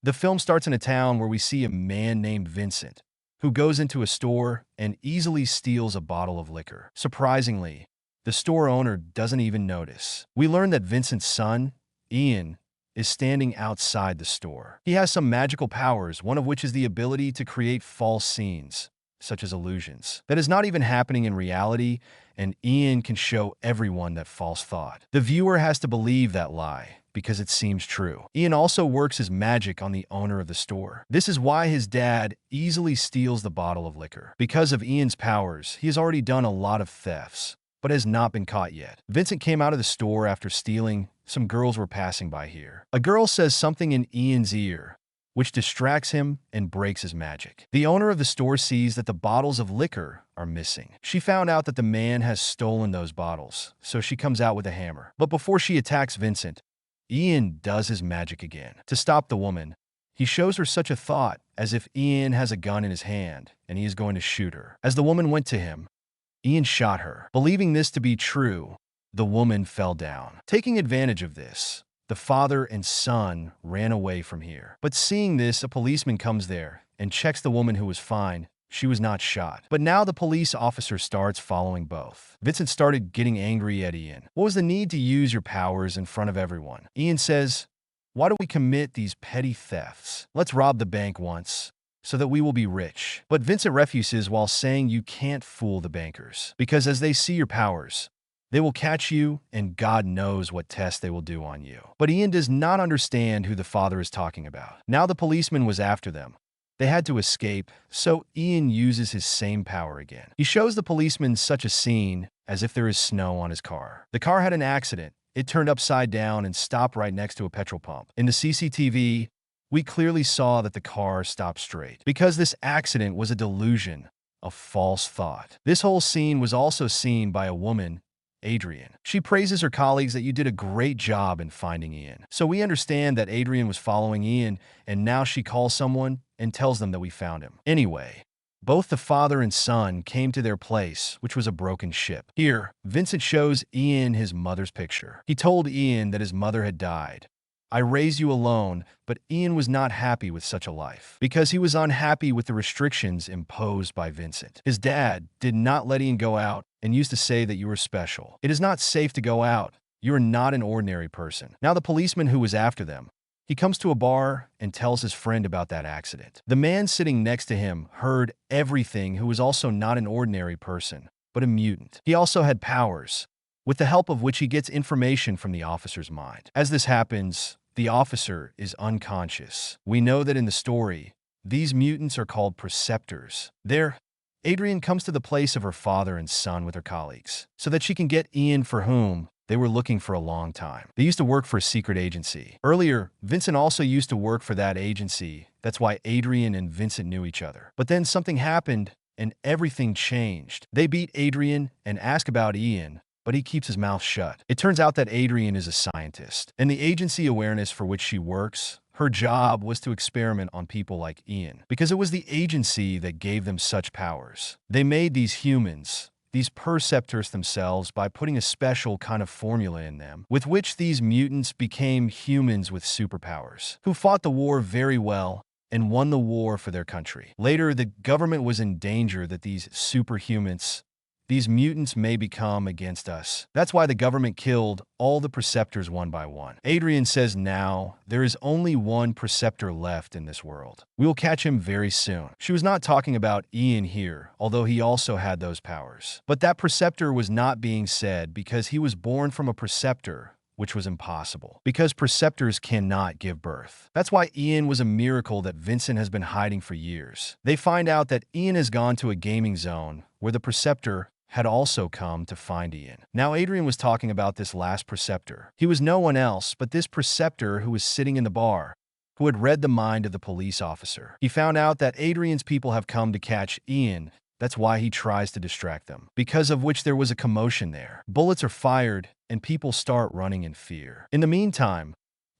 The film starts in a town where we see a man named Vincent, who goes into a store and easily steals a bottle of liquor. Surprisingly, the store owner doesn't even notice. We learn that Vincent's son, Ian, is standing outside the store. He has some magical powers, one of which is the ability to create false scenes, such as illusions, that is not even happening in reality, and Ian can show everyone that false thought. The viewer has to believe that lie, because it seems true. Ian also works his magic on the owner of the store. This is why his dad easily steals the bottle of liquor. Because of Ian's powers, he has already done a lot of thefts, but has not been caught yet. Vincent came out of the store after stealing. Some girls were passing by here. A girl says something in Ian's ear, which distracts him and breaks his magic. The owner of the store sees that the bottles of liquor are missing. She found out that the man has stolen those bottles, so she comes out with a hammer. But before she attacks Vincent, Ian does his magic again. To stop the woman, he shows her such a thought as if Ian has a gun in his hand and he is going to shoot her. As the woman went to him, Ian shot her. Believing this to be true, the woman fell down. Taking advantage of this, the father and son ran away from here. But seeing this, a policeman comes there and checks the woman who was fine. She was not shot. But now the police officer starts following both. Vincent started getting angry at Ian. What was the need to use your powers in front of everyone? Ian says, "Why don't we commit these petty thefts? Let's rob the bank once, so that we will be rich." But Vincent refuses while saying you can't fool the bankers, because as they see your powers, they will catch you, and God knows what test they will do on you. But Ian does not understand who the father is talking about. Now the policeman was after them. They had to escape, so Ian uses his same power again. He shows the policeman such a scene as if there is snow on his car. The car had an accident. It turned upside down and stopped right next to a petrol pump. In the CCTV, we clearly saw that the car stopped straight, because this accident was a delusion, a false thought. This whole scene was also seen by a woman, Adrian. She praises her colleagues that you did a great job in finding Ian. So we understand that Adrian was following Ian, and now she calls someone and tells them that we found him. Anyway, both the father and son came to their place, which was a broken ship. Here, Vincent shows Ian his mother's picture. He told Ian that his mother had died. "I raised you alone," but Ian was not happy with such a life, because he was unhappy with the restrictions imposed by Vincent. His dad did not let Ian go out and used to say that you were special. It is not safe to go out. You are not an ordinary person. Now the policeman who was after them, he comes to a bar and tells his friend about that accident. The man sitting next to him heard everything, who was also not an ordinary person, but a mutant. He also had powers, with the help of which he gets information from the officer's mind. As this happens, the officer is unconscious. We know that in the story, these mutants are called preceptors. There, Adrian comes to the place of her father and son with her colleagues, so that she can get Ian, for whom they were looking for a long time. They used to work for a secret agency. Earlier, Vincent also used to work for that agency. That's why Adrian and Vincent knew each other. But then something happened, and everything changed. They beat Adrian and ask about Ian, but he keeps his mouth shut. It turns out that Adrian is a scientist, and the agency awareness for which she works, her job was to experiment on people like Ian, because it was the agency that gave them such powers. They made these humans, these preceptors themselves, by putting a special kind of formula in them, with which these mutants became humans with superpowers, who fought the war very well and won the war for their country. Later, the government was in danger that these superhumans, these mutants, may become against us. That's why the government killed all the preceptors one by one. Adrian says now there is only one preceptor left in this world. We will catch him very soon. She was not talking about Ian here, although he also had those powers. But that preceptor was not being said because he was born from a preceptor, which was impossible, because preceptors cannot give birth. That's why Ian was a miracle that Vincent has been hiding for years. They find out that Ian has gone to a gaming zone where the preceptor had also come to find Ian. Now Adrian was talking about this last preceptor. He was no one else but this preceptor who was sitting in the bar, who had read the mind of the police officer. He found out that Adrian's people have come to catch Ian. That's why he tries to distract them, because of which there was a commotion there. Bullets are fired, and people start running in fear. In the meantime,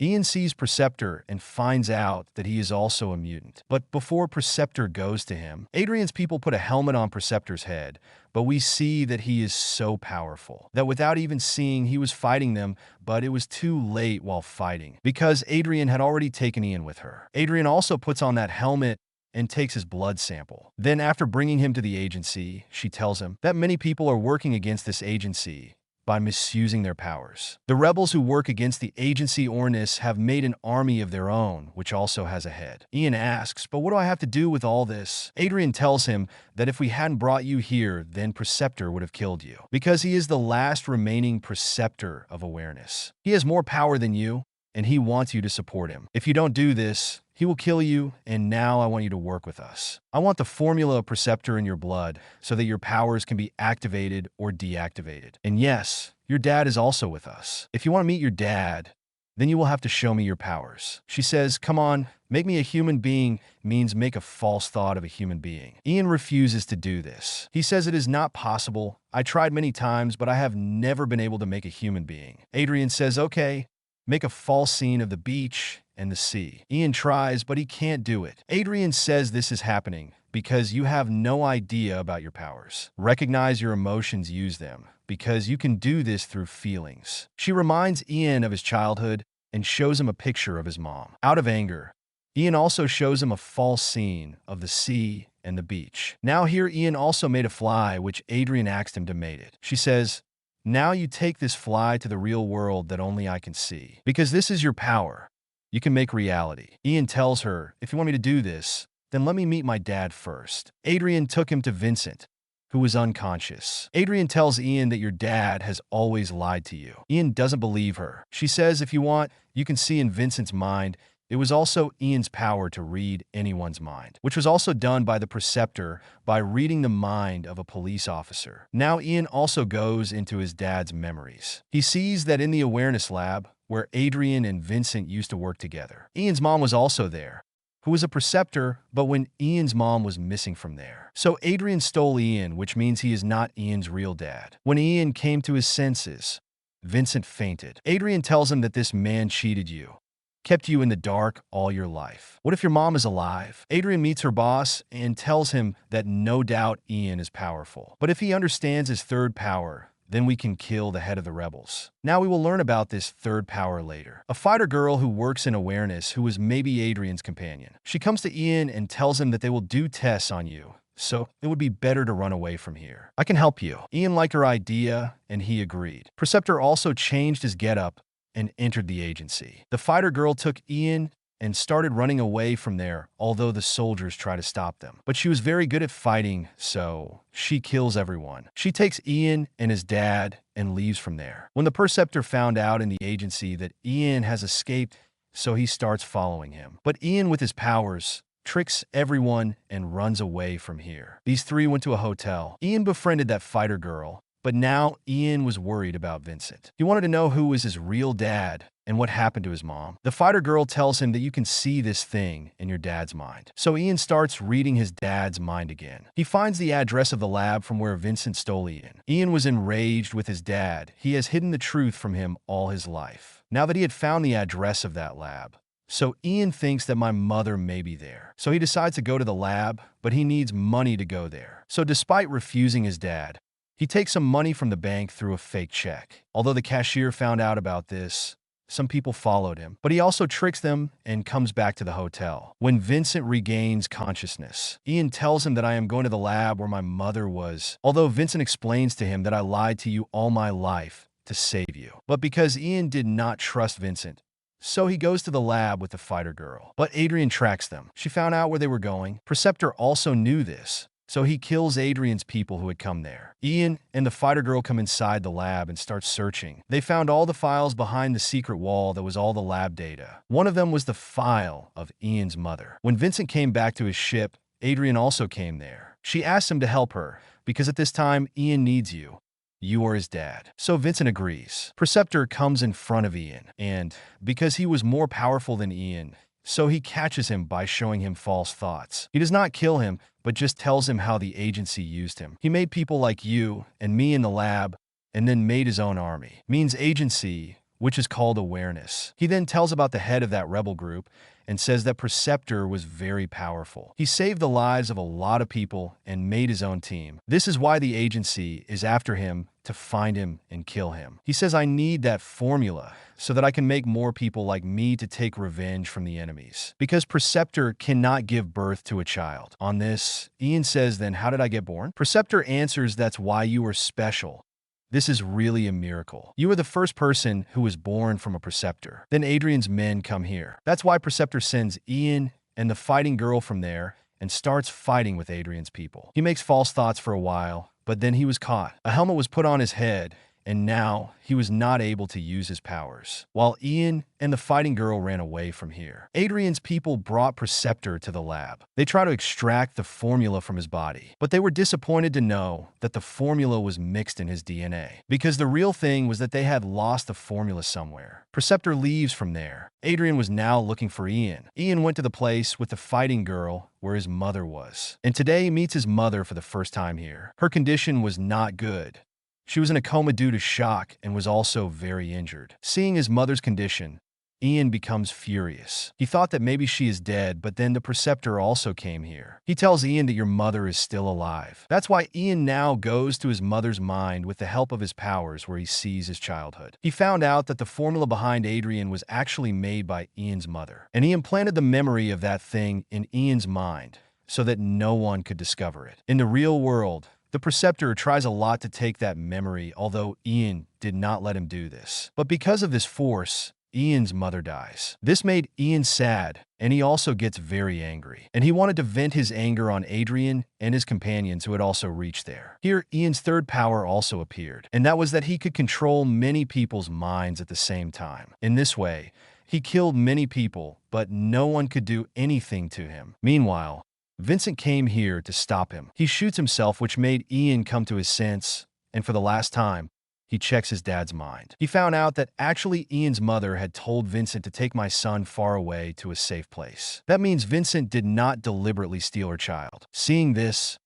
Ian sees Preceptor and finds out that he is also a mutant. But before Preceptor goes to him, Adrian's people put a helmet on Preceptor's head, but we see that he is so powerful that without even seeing, he was fighting them, but it was too late while fighting because Adrian had already taken Ian with her. Adrian also puts on that helmet and takes his blood sample. Then after bringing him to the agency, she tells him that many people are working against this agency by misusing their powers. The rebels who work against the agency Ornis have made an army of their own, which also has a head. Ian asks, but what do I have to do with all this? Adrian tells him that if we hadn't brought you here, then Preceptor would have killed you, because he is the last remaining Preceptor of awareness. He has more power than you, and he wants you to support him. If you don't do this, he will kill you, and now I want you to work with us. I want the formula of Preceptor in your blood so that your powers can be activated or deactivated. And yes, your dad is also with us. If you want to meet your dad, then you will have to show me your powers. She says, come on, make me a human being means make a false thought of a human being. Ian refuses to do this. He says it is not possible. I tried many times, but I have never been able to make a human being. Adrian says, okay, make a false scene of the beach and the sea. Ian tries, but he can't do it. Adrian says this is happening because you have no idea about your powers. Recognize your emotions, use them, because you can do this through feelings. She reminds Ian of his childhood and shows him a picture of his mom. Out of anger, Ian also shows him a false scene of the sea and the beach. Now here Ian also made a fly, which Adrian asked him to mate it. She says, now you take this fly to the real world that only I can see. Because this is your power. You can make reality. Ian tells her, if you want me to do this, then let me meet my dad first. Adrian took him to Vincent, who was unconscious. Adrian tells Ian that your dad has always lied to you. Ian doesn't believe her. She says, if you want, you can see in Vincent's mind. It was also Ian's power to read anyone's mind, which was also done by the Preceptor by reading the mind of a police officer. Now Ian also goes into his dad's memories. He sees that in the awareness lab, where Adrian and Vincent used to work together, Ian's mom was also there, who was a Preceptor, but when Ian's mom was missing from there. So Adrian stole Ian, which means he is not Ian's real dad. When Ian came to his senses, Vincent fainted. Adrian tells him that this man cheated you, kept you in the dark all your life. What if your mom is alive? Adrian meets her boss and tells him that no doubt Ian is powerful. But if he understands his third power, then we can kill the head of the rebels. Now we will learn about this third power later. A fighter girl who works in awareness who is maybe Adrian's companion. She comes to Ian and tells him that they will do tests on you, so it would be better to run away from here. I can help you. Ian liked her idea and he agreed. Preceptor also changed his getup and entered the agency. The fighter girl took Ian and started running away from there, although the soldiers try to stop them. But she was very good at fighting, so she kills everyone. She takes Ian and his dad and leaves from there. When the Preceptor found out in the agency that Ian has escaped, so he starts following him. But Ian, with his powers, tricks everyone and runs away from here. These three went to a hotel. Ian befriended that fighter girl, but now Ian was worried about Vincent. He wanted to know who was his real dad and what happened to his mom. The fighter girl tells him that you can see this thing in your dad's mind. So Ian starts reading his dad's mind again. He finds the address of the lab from where Vincent stole Ian. Ian was enraged with his dad. He has hidden the truth from him all his life. Now that he had found the address of that lab, so Ian thinks that my mother may be there. So he decides to go to the lab, but he needs money to go there. So despite refusing his dad, he takes some money from the bank through a fake check. Although the cashier found out about this, some people followed him, but he also tricks them and comes back to the hotel. When Vincent regains consciousness, Ian tells him that I am going to the lab where my mother was, although Vincent explains to him that I lied to you all my life to save you. But because Ian did not trust Vincent, so he goes to the lab with the fighter girl. But Adrian tracks them. She found out where they were going. Preceptor also knew this, so he kills Adrian's people who had come there. Ian and the fighter girl come inside the lab and start searching. They found all the files behind the secret wall that was all the lab data. One of them was the file of Ian's mother. When Vincent came back to his ship, Adrian also came there. She asked him to help her, because at this time, Ian needs you. You are his dad. So Vincent agrees. Preceptor comes in front of Ian, and because he was more powerful than Ian, so he catches him by showing him false thoughts. He does not kill him, but just tells him how the agency used him. He made people like you and me in the lab, and then made his own army. Means agency which is called awareness. He then tells about the head of that rebel group and says that Preceptor was very powerful. He saved the lives of a lot of people and made his own team. This is why the agency is after him to find him and kill him. He says, I need that formula so that I can make more people like me to take revenge from the enemies. Because Preceptor cannot give birth to a child. On this, Ian says, then how did I get born? Preceptor answers, that's why you are special. This is really a miracle. You are the first person who was born from a Preceptor. Then Adrian's men come here. That's why Preceptor sends Ian and the fighting girl from there and starts fighting with Adrian's people. He makes false thoughts for a while, but then he was caught. A helmet was put on his head, and now he was not able to use his powers, while Ian and the fighting girl ran away from here. Adrian's people brought Preceptor to the lab. They tried to extract the formula from his body, but they were disappointed to know that the formula was mixed in his DNA, because the real thing was that they had lost the formula somewhere. Preceptor leaves from there. Adrian was now looking for Ian. Ian went to the place with the fighting girl where his mother was, and today he meets his mother for the first time here. Her condition was not good. She was in a coma due to shock and was also very injured. Seeing his mother's condition, Ian becomes furious. He thought that maybe she is dead, but then the Preceptor also came here. He tells Ian that your mother is still alive. That's why Ian now goes to his mother's mind with the help of his powers where he sees his childhood. He found out that the formula behind Adrian was actually made by Ian's mother, and he implanted the memory of that thing in Ian's mind so that no one could discover it. In the real world, the Preceptor tries a lot to take that memory, although Ian did not let him do this. But because of this force, Ian's mother dies. This made Ian sad, and he also gets very angry. And he wanted to vent his anger on Adrian and his companions who had also reached there. Here, Ian's third power also appeared, and that was that he could control many people's minds at the same time. In this way, he killed many people, but no one could do anything to him. Meanwhile, Vincent came here to stop him. He shoots himself, which made Ian come to his sense, and for the last time, he checks his dad's mind. He found out that actually Ian's mother had told Vincent to take my son far away to a safe place. That means Vincent did not deliberately steal her child. Seeing this,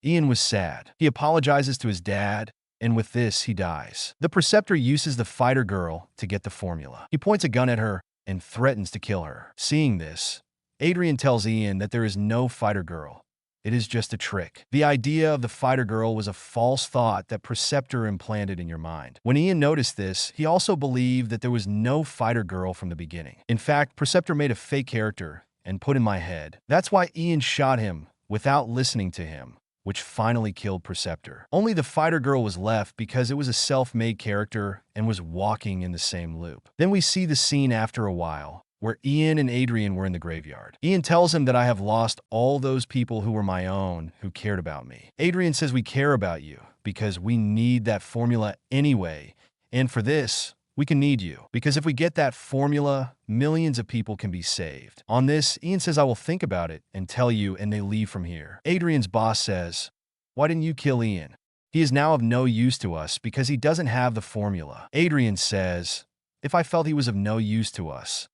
Ian was sad. He apologizes to his dad, and with this, he dies. The Preceptor uses the fighter girl to get the formula. He points a gun at her and threatens to kill her. Seeing this, Adrian tells Ian that there is no fighter girl. It is just a trick. The idea of the fighter girl was a false thought that Preceptor implanted in your mind. When Ian noticed this, he also believed that there was no fighter girl from the beginning. In fact, Preceptor made a fake character and put in my head. That's why Ian shot him without listening to him, which finally killed Preceptor. Only the fighter girl was left because it was a self-made character and was walking in the same loop. Then we see the scene after a while, where Ian and Adrian were in the graveyard. Ian tells him that I have lost all those people who were my own, who cared about me. Adrian says we care about you because we need that formula anyway, and for this, we can need you. Because if we get that formula, millions of people can be saved. On this, Ian says I will think about it and tell you, and they leave from here. Adrian's boss says, why didn't you kill Ian? He is now of no use to us because he doesn't have the formula. Adrian says, if I felt he was of no use to us,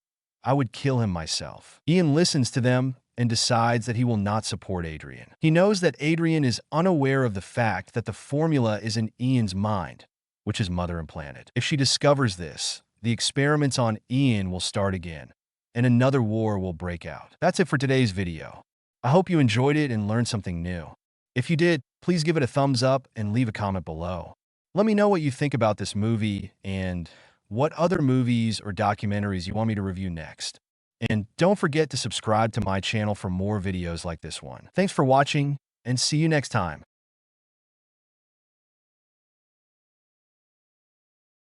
I would kill him myself. Ian listens to them and decides that he will not support Adrian. He knows that Adrian is unaware of the fact that the formula is in Ian's mind, which his mother implanted. If she discovers this, the experiments on Ian will start again, and another war will break out. That's it for today's video. I hope you enjoyed it and learned something new. If you did, please give it a thumbs up and leave a comment below. Let me know what you think about this movie and what other movies or documentaries you want me to review next. And don't forget to subscribe to my channel for more videos like this one. Thanks for watching, and see you next time.